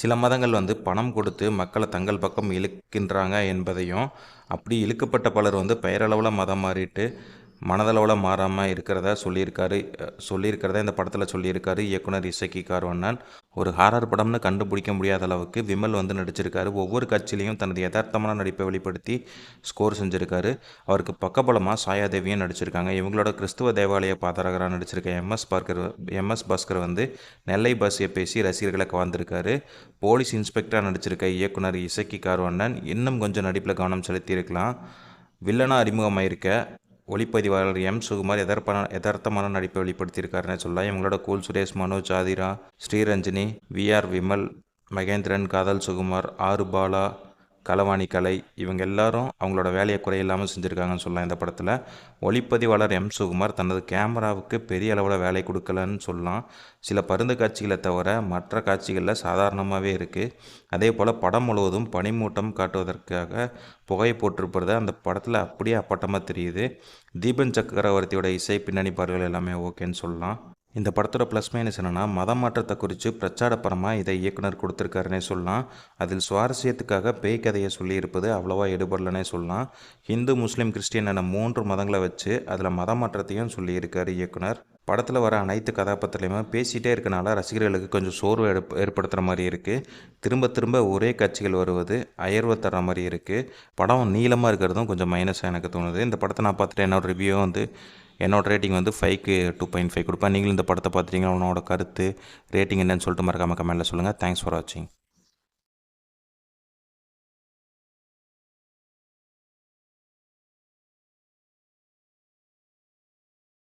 சில மதங்கள் பணம் கொடுத்து மக்களை தங்கள் பக்கம் இழுக்கின்றாங்க என்பதையும், அப்படி இழுக்கப்பட்ட பலர் பெயரளவில் மதம் மாறிட்டு மனதளவில் மாறாமல் சொல்லியிருக்கிறதா இந்த படத்தில் சொல்லியிருக்காரு இயக்குனர் இசக்கி கார்வண்ணன். ஒரு ஹாரர் படம்னு கண்டுபிடிக்க முடியாத அளவுக்கு விமல் நடிச்சிருக்காரு. ஒவ்வொரு காட்சியிலையும் தனது யதார்த்தமான நடிப்பை வெளிப்படுத்தி ஸ்கோர் செஞ்சுருக்காரு. அவருக்கு பக்கபலமாக சாயாதேவியும் நடிச்சிருக்காங்க. இவங்களோட கிறிஸ்துவ தேவாலய பாதகராக நடிச்சிருக்க எம்எஸ் பாஸ்கர் நெல்லை பாஷையை பேசி ரசிகர்களை கவர்ந்திருக்காரு. போலீஸ் இன்ஸ்பெக்டராக நடிச்சிருக்க இயக்குனர் இசக்கி கார்வண்ணன் இன்னும் கொஞ்சம் நடிப்பில் கவனம் செலுத்தியிருக்கலாம். வில்லனாக அறிமுகமாயிருக்க ஒளிப்பதிவாளர் எம். சுகுமார் யதார்த்தமான நடிப்பை வெளிப்படுத்தியிருக்காருன்னு சொல்லலாம். இவங்களோட கூல் சுரேஷ், மனோஜ், ஆதிரா, ஸ்ரீரஞ்சனி, விஆர் விமல், மகேந்திரன், காதல் சுகுமார், ஆறு பாலா, களவாணி கலை இவங்க எல்லாரும் அவங்களோட வேலையை குறையில்லாமல் செஞ்சுருக்காங்கன்னு சொல்லலாம். இந்த படத்தில் ஒளிப்பதிவாளர் எம். சுகுமார் தனது கேமராவுக்கு பெரிய அளவில் வேலை கொடுக்கலன்னு சொல்லலாம். சில பருந்து காட்சிகளை தவிர மற்ற காட்சிகளில் சாதாரணமாகவே இருக்குது. அதே போல் படம் முழுவதும் பனிமூட்டம் காட்டுவதற்காக புகை போட்டிருப்பது அந்த படத்தில் அப்படியே அப்பட்டமாக தெரியுது. தீபன் சக்கரவர்த்தியோட இசை, பின்னணி பாடல்கள் எல்லாமே ஓகேன்னு சொல்லலாம். இந்த படத்தோட ப்ளஸ் மைனஸ் என்னென்னா, மதம் மாற்றத்தை குறித்து பிரச்சாரப்பரமாக இதை இயக்குனர் கொடுத்துருக்காருன்னே சொல்லலாம். அதில் சுவாரஸ்யத்துக்காக பேய் கதையை சொல்லியிருப்பது அவ்வளோவா எடுபடலனே சொல்லலாம். ஹிந்து, முஸ்லீம், கிறிஸ்டின் என 3 மதங்களை வச்சு அதில் மதம் மாற்றத்தையும் சொல்லியிருக்காரு இயக்குனர். படத்தில் வர அனைத்து கதாபாத்திரலையுமே பேசிகிட்டே இருக்கனால ரசிகர்களுக்கு கொஞ்சம் சோர்வு ஏற்படுத்துகிற மாதிரி இருக்குது. திரும்ப திரும்ப ஒரே காட்சிகள் வருவது அயர்வை தர மாதிரி இருக்குது. படம் நீளமாக இருக்கிறதும் கொஞ்சம் மைனஸாக எனக்கு தோணுது. இந்த படத்தை நான் பார்த்துட்டு என்னோடய ரிவ்யூ என்னோடய ரேட்டிங் 5க்கு 2.5 கொடுப்பேன். நீங்களும் இந்த படத்தை பார்த்துட்டீங்கன்னா உன்னோட கருத்து ரேட்டிங் என்னன்னு சொல்லிட்டு மறக்காமல் கமெண்ட்டில் சொல்லுங்கள். தேங்க்ஸ் ஃபார் வாட்சிங்.